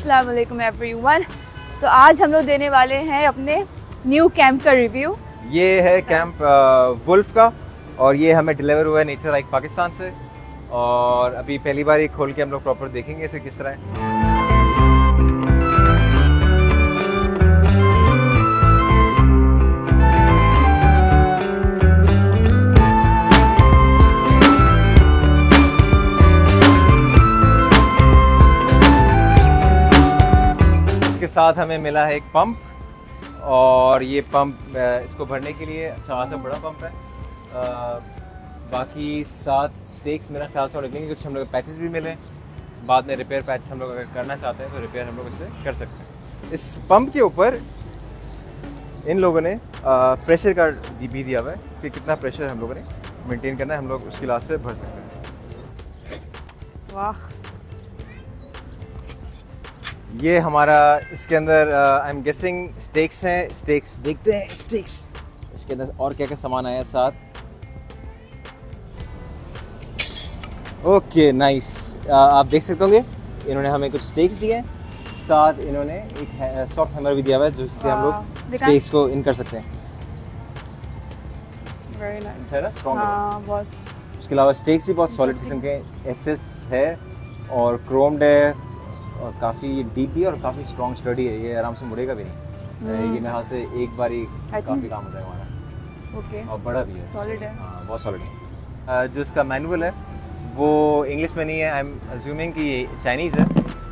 अस्सलाम वालेकुम एवरीवन। तो आज हम लोग देने वाले हैं अपने न्यू कैंप का रिव्यू। ये है कैंप वुल्फ का और ये हमें डिलीवर हुआ है नेचर हाइक पाकिस्तान से और अभी पहली बार ये खोल के हम लोग प्रॉपर देखेंगे इसे किस तरह है। इसके साथ हमें मिला है एक पंप और ये पंप इसको भरने के लिए अच्छा बड़ा पंप है। बाकी 7 स्टेक्स मेरा ख्याल से लगेंगे, कुछ हम लोग पैचेस भी मिले। बाद में रिपेयर पैच हम लोग अगर करना चाहते हैं तो रिपेयर हम लोग इससे कर सकते हैं। इस पंप के ऊपर इन लोगों ने प्रेशर का भी दिया हुआ है कि कितना प्रेशर हम लोगों ने मेंटेन करना है, हम लोग उसकी लास्ट से भर सकते हैं। वाह, ये हमारा इसके अंदर आई एम गेसिंग स्टेक्स हैं। स्टेक्स देखते हैं, स्टेक्स इसके अंदर और क्या क्या सामान आया है साथ। ओके नाइस, आप देख सकते होंगे इन्होंने हमें कुछ स्टेक्स दिए हैं, साथ इन्होंने एक सॉफ्ट हैमर भी दिया हुआ है जिससे हम लोग स्टेक्स को इन कर सकते हैं। वेरी नाइस है ना, स्ट्रॉन्ग है बहुत। उसके अलावा स्टेक्स भी बहुत सॉलिड किस्म के एसएस है और क्रोम्ड है और काफ़ी डीप भी और काफ़ी स्ट्रॉन्ग स्टडी है। ये आराम से मुड़ेगा भी नहीं। ये मेरे हाल से एक बार ही काफ़ी काम हो जाएगा हमारा। ओके, और बड़ा भी है, सॉलिड है। हाँ बहुत सॉलिड है। जो इसका मैनुअल है वो इंग्लिश में नहीं है, आई एम अज्यूमिंग कि ये चाइनीज़ है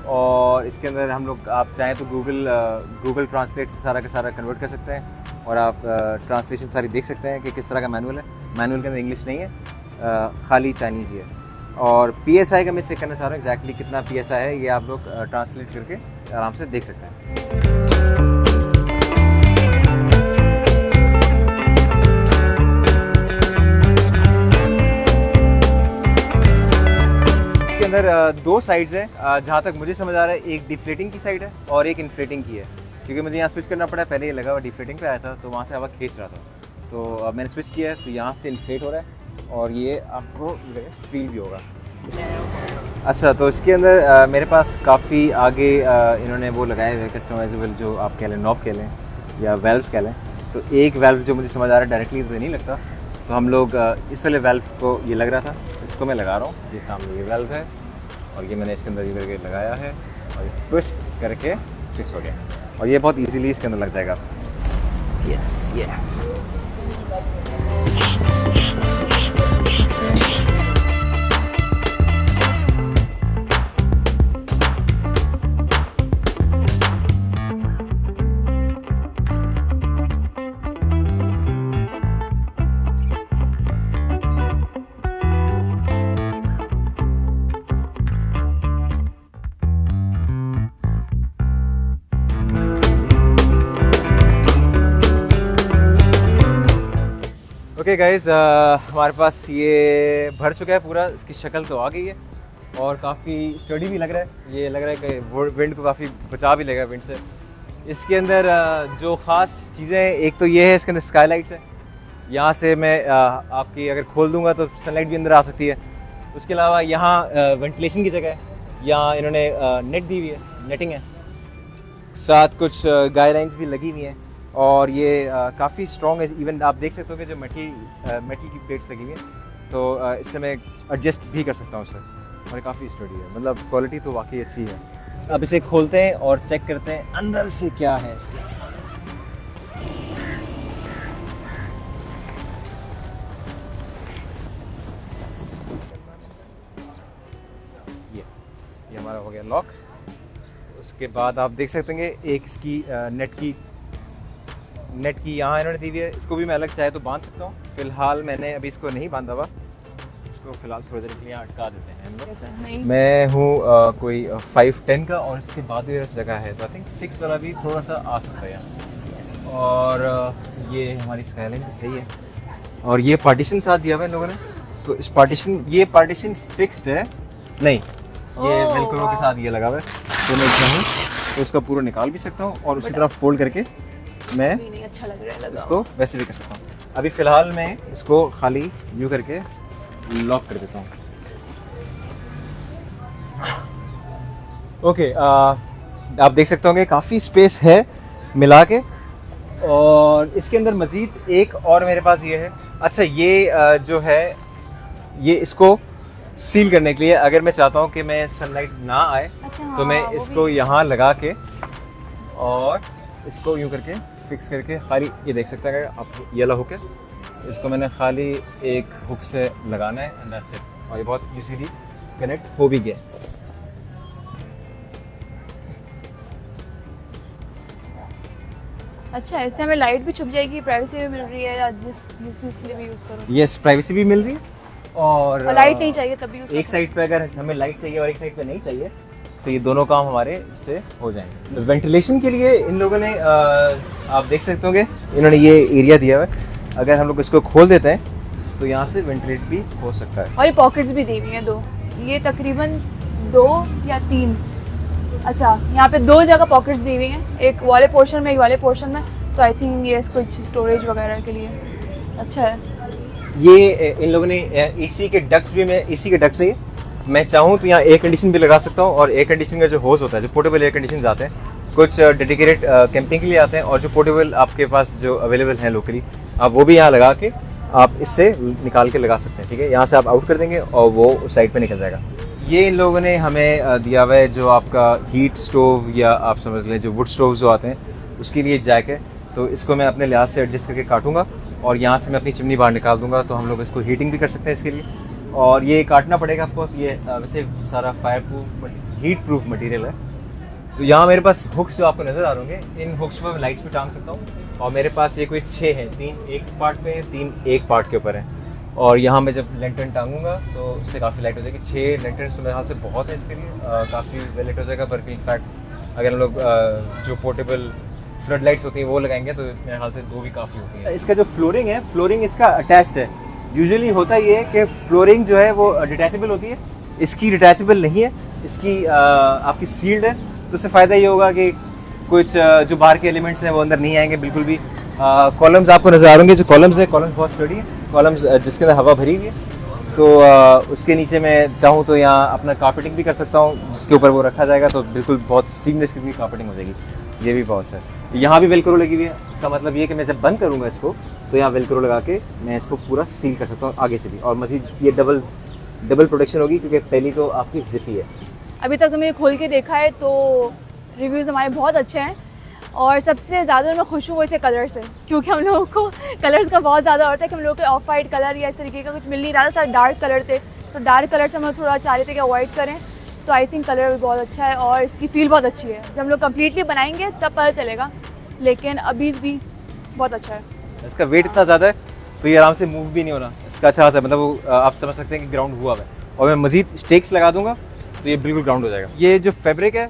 और इसके अंदर हम लोग आप चाहें तो गूगल ट्रांसलेट से सारा का सारा कन्वर्ट कर सकते हैं और आप ट्रांसलेशन सारी देख सकते हैं कि किस तरह का मैनुअल है। मैनुअल के अंदर इंग्लिश नहीं है, खाली चाइनीज़ ही है। और PSI का मैं चेक करना चाह रहा हूँ एग्जैक्टली कितना PSI है, ये आप लोग ट्रांसलेट करके आराम से देख सकते हैं। इसके अंदर 2 साइड्स हैं जहाँ तक मुझे समझ आ रहा है। एक डिफ्लेटिंग की साइड है और एक इन्फ्लेटिंग की है, क्योंकि मुझे यहाँ स्विच करना पड़ा। पहले ये लगा हुआ डिफ्लेटिंग पे आया था तो वहाँ से हवा खींच रहा था, तो अब मैंने स्विच किया है तो यहाँ से इन्फ्लेट हो रहा है और ये आपको फील भी होगा। अच्छा, तो इसके अंदर मेरे पास काफ़ी आगे इन्होंने वो लगाए हुए कस्टमाइजेबल, जो आप कह लें नॉब कह लें या वेल्व्स कह लें। तो एक वेल्व जो मुझे समझ आ रहा है डायरेक्टली तो नहीं लगता, तो हम लोग इस वाले वेल्व को ये लग रहा था, इसको मैं लगा रहा हूँ। ये सामने ये वेल्व है और ये मैंने इसके अंदर ये करके लगाया है और ट्विस्ट करके फिक्स हो गया और ये बहुत ईजीली इसके अंदर लग जाएगा। यस, ये ओके गाइज, हमारे पास ये भर चुका है पूरा। इसकी शक्ल तो आ गई है और काफ़ी स्टडी भी लग रहा है। ये लग रहा है कि विंड को काफ़ी बचा भी लेगा विंड से। इसके अंदर जो ख़ास चीज़ें हैं, एक तो ये है इसके अंदर स्काईलाइट्स है। यहाँ से मैं आपकी अगर खोल दूँगा तो सनलाइट भी अंदर आ सकती है। उसके अलावा यहाँ वेंटिलेशन की जगह है, यहाँ इन्होंने नेट दी हुई है, नेटिंग है, साथ कुछ गाइडलाइंस भी लगी हुई हैं और ये काफ़ी स्ट्रॉन्ग है। इवन आप देख सकते हो कि जो मेटल की प्लेट्स लगी हुई है तो इससे मैं एडजस्ट भी कर सकता हूँ इससे और काफ़ी स्टडी है, मतलब क्वालिटी तो वाकई अच्छी है। अब इसे खोलते हैं और चेक करते हैं अंदर से क्या है इसके। ये हमारा हो गया लॉक। उसके बाद आप देख सकते हैं एक इसकी नेट की यहाँ इन्होंने दी हुई है। इसको भी मैं अलग चाहे तो बांध सकता हूँ। फिलहाल मैंने अभी इसको नहीं बांधा हुआ, इसको फिलहाल थोड़ी देर के लिए अटका देते हैं हम लोग। मैं हूँ कोई 5-10 का और इसके बाद भी जगह है तो आई थिंक 6 वाला भी थोड़ा सा आ सकता है यहाँ। और ये हमारी स्काईलाइन भी सही है और ये पार्टीशन साथ दिया हुआ है इन लोगों ने। तो इस ये पार्टीशन फिक्स्ड है नहीं, ये वेलक्रो के साथ ये लगा हुआ है, तो मैं चाहूँ तो इसका पूरा निकाल भी सकता हूँ और उसी तरह फोल्ड करके मैं अच्छा लग रहा है इसको वैसे भी कर सकता हूँ। अभी फ़िलहाल मैं इसको खाली यूँ करके लॉक कर देता हूँ। ओके, आप देख सकते होंगे काफ़ी स्पेस है मिला के। और इसके अंदर मज़ीद एक और मेरे पास ये है। अच्छा, ये जो है ये इसको सील करने के लिए अगर मैं चाहता हूँ कि मैं सनलाइट ना आए, अच्छा, तो हाँ, मैं वो इसको भी। यहाँ लगा के और इसको यूँ करके फिक्स करके खाली ये देख सकते हैं आप, ये वाला हुक है, इसको मैंने खाली एक हुक से लगाना है एंड दैट्स इट। और ये बहुत इजीली कनेक्ट हो भी गया। अच्छा, इससे हमें लाइट भी छुप जाएगी, प्राइवेसी भी मिल रही है, या जिस जिस चीज़ के लिए भी यूज़ करो। यस, प्राइवेसी भी मिल रही है। और लाइट नहीं चाहिए तब भी यूज़ एक साइड पे अगर हमें लाइट चाहिए और एक साइड पे नहीं चाहिए, तो ये दोनों काम हमारे इससे हो जाएंगे। वेंटिलेशन के लिए इन लोगों ने आप देख सकते होंगे, इन्होंने ये एरिया दिया हुआ है। अगर हम लोग इसको खोल देते हैं तो यहाँ से वेंटिलेट भी हो सकता है। और ये पॉकेट्स भी दी हुई हैं 2, ये तकरीबन 2 या 3, अच्छा यहाँ पे 2 जगह पॉकेट्स दी हुई हैं, एक वाले पोर्शन में एक वाले पोर्शन में। तो आई थिंक ये कुछ स्टोरेज वगैरह के लिए अच्छा है। ये इन लोगों ने एसी के डक्ट्स भी, मैं एसी के डक्ट्स से मैं चाहूँ तो यहाँ एयर कंडीशन भी लगा सकता हूँ। और एयर कंडीशन का जो होस्ट होता है, जो पोर्टेबल एयर कंडीशन आते हैं, कुछ डेडिकेटेड कैंपिंग के लिए आते हैं, और जो पोर्टेबल आपके पास जो अवेलेबल हैं लोकली, आप वो भी यहाँ लगा के आप इससे निकाल के लगा सकते हैं। ठीक है, यहाँ से आप आउट कर देंगे और वो उस साइड पे निकल जाएगा। ये इन लोगों ने हमें दिया हुआ है जो आपका हीट स्टोव, या आप समझ लें जो वुड स्टोव जो आते हैं, उसके लिए जैक है। तो इसको मैं अपने लिहाज से एडजस्ट करके काटूंगा और यहाँ से मैं अपनी चिमनी बाहर निकाल दूंगा, तो हम लोग इसको हीटिंग भी कर सकते हैं इसके लिए। और ये काटना पड़ेगा ऑफकोर्स, ये वैसे सारा fire proof, heat proof material है। तो यहाँ मेरे पास हुक्स जो आपको नज़र आ रहे होंगे, इन हुक्स पर मैं लाइट्स भी टांग सकता हूँ। और मेरे पास ये कोई 6 हैं, 3 एक पार्ट पे हैं, 3 एक पार्ट के ऊपर हैं। और यहाँ मैं जब लैंटर्न टांगूंगा तो उससे काफ़ी लाइट हो जाएगी। 6 लैंटर्न तो मेरे हाल से बहुत है इसके लिए, काफ़ी वेल लाइट हो जाएगा। बल्कि इनफैक्ट अगर हम लोग जो पोर्टेबल फ्लड लाइट्स होती हैं वो लगाएंगे तो मेरे ख्याल से 2 भी काफ़ी होती हैं। इसका जो फ्लोरिंग है, फ्लोरिंग इसका अटैच्ड है। यूजुअली होता ये है कि फ्लोरिंग जो है वो डिटैचेबल होती है, इसकी डिटैचेबल नहीं है, इसकी आपकी सील्ड है। तो उससे फ़ायदा ये होगा कि कुछ जो बाहर के एलिमेंट्स हैं वो अंदर नहीं आएंगे बिल्कुल भी। कॉलम्स आपको नज़र आ रहे होंगे, जो कॉलम्स है, कॉलम्स बहुत स्टडी है, कॉलम्स जिसके अंदर हवा भरी हुई है। तो उसके नीचे मैं चाहूँ तो यहाँ अपना कारपेटिंग भी कर सकता हूँ, जिसके ऊपर वो रखा जाएगा, तो बिल्कुल बहुत सीमलेस किस्म की कारपेटिंग हो जाएगी। ये भी बहुत अच्छा है। यहाँ भी वेलक्रो लगी हुई है, इसका मतलब ये कि मैं जब बंद करूँगा इसको तो यहाँ वेलक्रो लगा के मैं इसको पूरा सील कर सकता हूँ आगे से भी। और मज़ीद ये डबल प्रोटेक्शन होगी, क्योंकि पहली तो आपकी जिप ही है। अभी तक मैंने खोल के देखा है तो रिव्यूज़ हमारे बहुत अच्छे हैं, और सबसे ज़्यादा मैं खुश हूँ वैसे कलर से, क्योंकि हम लोगों को कलर्स का बहुत ज़्यादा होता है कि हम लोगों को ऑफ वाइट कलर या इस तरीके का कुछ मिल नहीं रहा था, सारे डार्क कलर थे। तो डार्क कलर से हम लोग थोड़ा चाह रहे थे कि अवॉइड करें। तो आई थिंक कलर भी बहुत अच्छा है और इसकी फील बहुत अच्छी है। जब हम लोग कम्प्लीटली बनाएंगे तब पता चलेगा, लेकिन अभी भी बहुत अच्छा है। इसका वेट इतना ज़्यादा है तो ये आराम से मूव भी नहीं होना, इसका अच्छा खासा, मतलब वो आप समझ सकते हैं कि ग्राउंड हुआ है। और मैं मज़ीद स्टेक्स लगा दूंगा तो ये बिल्कुल ग्राउंड हो जाएगा। ये जो फैब्रिक है,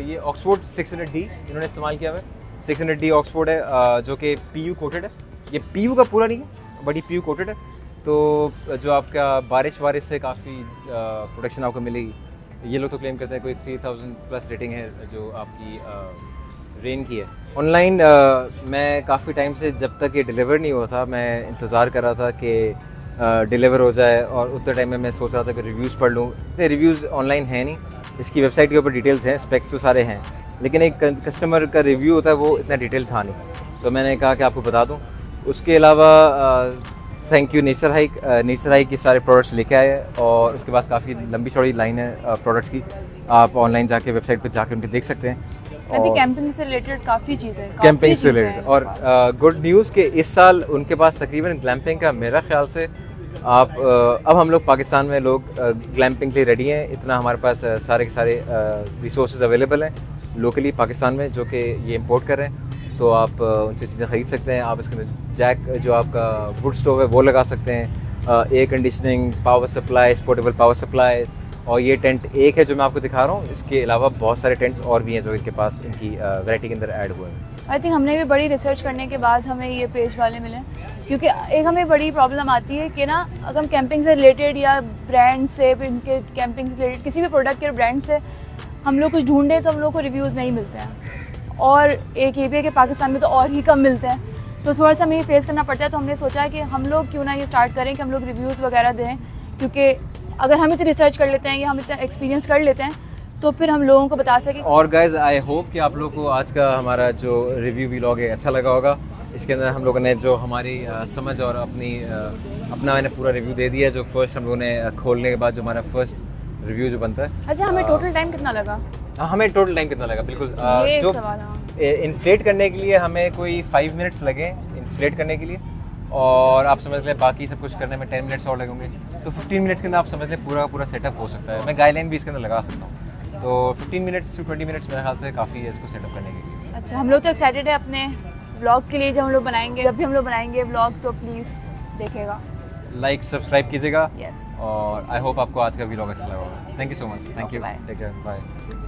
ये ऑक्सफोर्ड 600D इन्होंने इस्तेमाल किया हुआ है। 600D ऑक्सफोर्ड है, जो कि PU कोटेड है। ये PU का पूरा नहीं है, बट ये PU कोटेड है। तो जो आपका बारिश से काफ़ी प्रोटेक्शन आपको मिलेगी। ये लोग तो क्लेम करते हैं कोई 3000 प्लस रेटिंग है जो आपकी रेन की है। ऑनलाइन मैं काफ़ी टाइम से, जब तक ये डिलीवर नहीं हुआ था, मैं इंतज़ार कर रहा था कि डिलीवर हो जाए, और उतने टाइम में मैं सोच रहा था कि रिव्यूज़ पढ़ लूँ। इतने रिव्यूज़ ऑनलाइन हैं नहीं, इसकी वेबसाइट के ऊपर डिटेल्स हैं, स्पेक्स तो सारे हैं, लेकिन एक कस्टमर का रिव्यू होता है वो इतना डिटेल था नहीं। तो मैंने कहा कि आपको बता दूँ। उसके अलावा थैंक यू नेचर हाइक के सारे प्रोडक्ट्स लेके आए, और उसके बाद काफ़ी लंबी चौड़ी लाइन है प्रोडक्ट्स की। आप ऑनलाइन जाके वेबसाइट पर जाकर उनके देख सकते हैं। कैंपिंग से रिलेटेड काफ़ी चीज़ें, कैंपिंग से रिलेटेड। और गुड न्यूज़ कि इस साल उनके पास तकरीबन ग्लैम्पिंग का, मेरा ख्याल से अब हम लोग पाकिस्तान में लोग ग्लैम्पिंग के लिए रेडी हैं। इतना हमारे पास सारे के सारे रिसोर्सेज अवेलेबल हैं लोकली पाकिस्तान में, जो कि ये इंपोर्ट कर रहे हैं। तो आप उनसे चीज़ें ख़रीद सकते हैं। आप इसके अंदर जैक, जो आपका वुड स्टोव है, वो लगा सकते हैं, air conditioning, power supplies, portable power supplies. और ये टेंट एक है जो मैं आपको दिखा रहा हूँ, इसके अलावा बहुत सारे टेंट्स और भी हैं जो इनके पास इनकी वैरायटी के अंदर ऐड हुए हैं। आई थिंक हमने भी बड़ी रिसर्च करने के बाद हमें ये पेज वाले मिले, क्योंकि एक हमें बड़ी प्रॉब्लम आती है कि ना, अगर हम कैंपिंग से रिलेटेड या ब्रांड से, इनके कैंपिंग से रिलेटेड किसी भी प्रोडक्ट के ब्रांड से हम लोग कुछ ढूंढें तो हम लोग को रिव्यूज़ नहीं मिलते हैं, और एक ये भी है कि पाकिस्तान में तो और ही कम मिलते हैं। तो थोड़ा सा हमें ये फेस करना पड़ता है। तो हमने सोचा कि हम लोग क्यों ना ये स्टार्ट करें कि हम लोग रिव्यूज़ वगैरह दें, क्योंकि अगर हम इतनी रिसर्च कर लेते हैं या हम इतना एक्सपीरियंस कर लेते हैं तो फिर हम लोगों को बता सकें। और गाइज आई होप कि आप लोगों को आज का हमारा जो रिव्यू व्लॉग है अच्छा लगा होगा। इसके अंदर हम लोगों ने जो हमारी समझ और अपना मैंने पूरा रिव्यू दे दिया है। जो फर्स्ट हम लोगों ने खोलने के बाद जो हमारा फर्स्ट रिव्यू जो बनता है। अच्छा, हमें टोटल टाइम कितना लगा? हमें टोटल टाइम कितना लगा, बिल्कुल ये एक जो सवाल है। इन्फ्लेट करने के लिए हमें कोई 5 मिनट्स लगे इन्फ्लेट करने के लिए, और आप समझ लें बाकी सब कुछ करने में 10 मिनट्स और लगेंगे। तो 15 मिनट्स के अंदर आप समझ लें पूरा सेटअप हो सकता है। मैं गाइडलाइन भी इसके अंदर लगा सकता हूँ। तो 15 मिनट्स टू 20 मिनट्स मेरे ख्याल से काफ़ी है इसको सेटअप करने के लिए। अच्छा, हम लोग तो एक्साइटेड है अपने व्लॉग के लिए। जब भी हम लोग बनाएंगे व्लॉग तो प्लीज़ देखेगा, लाइक सब्सक्राइब कीजिएगा। यस। और आई होप आपको आज का व्लॉग अच्छा लगा होगा। Thank you so much. Thank Okay, you, bye. Take care, bye.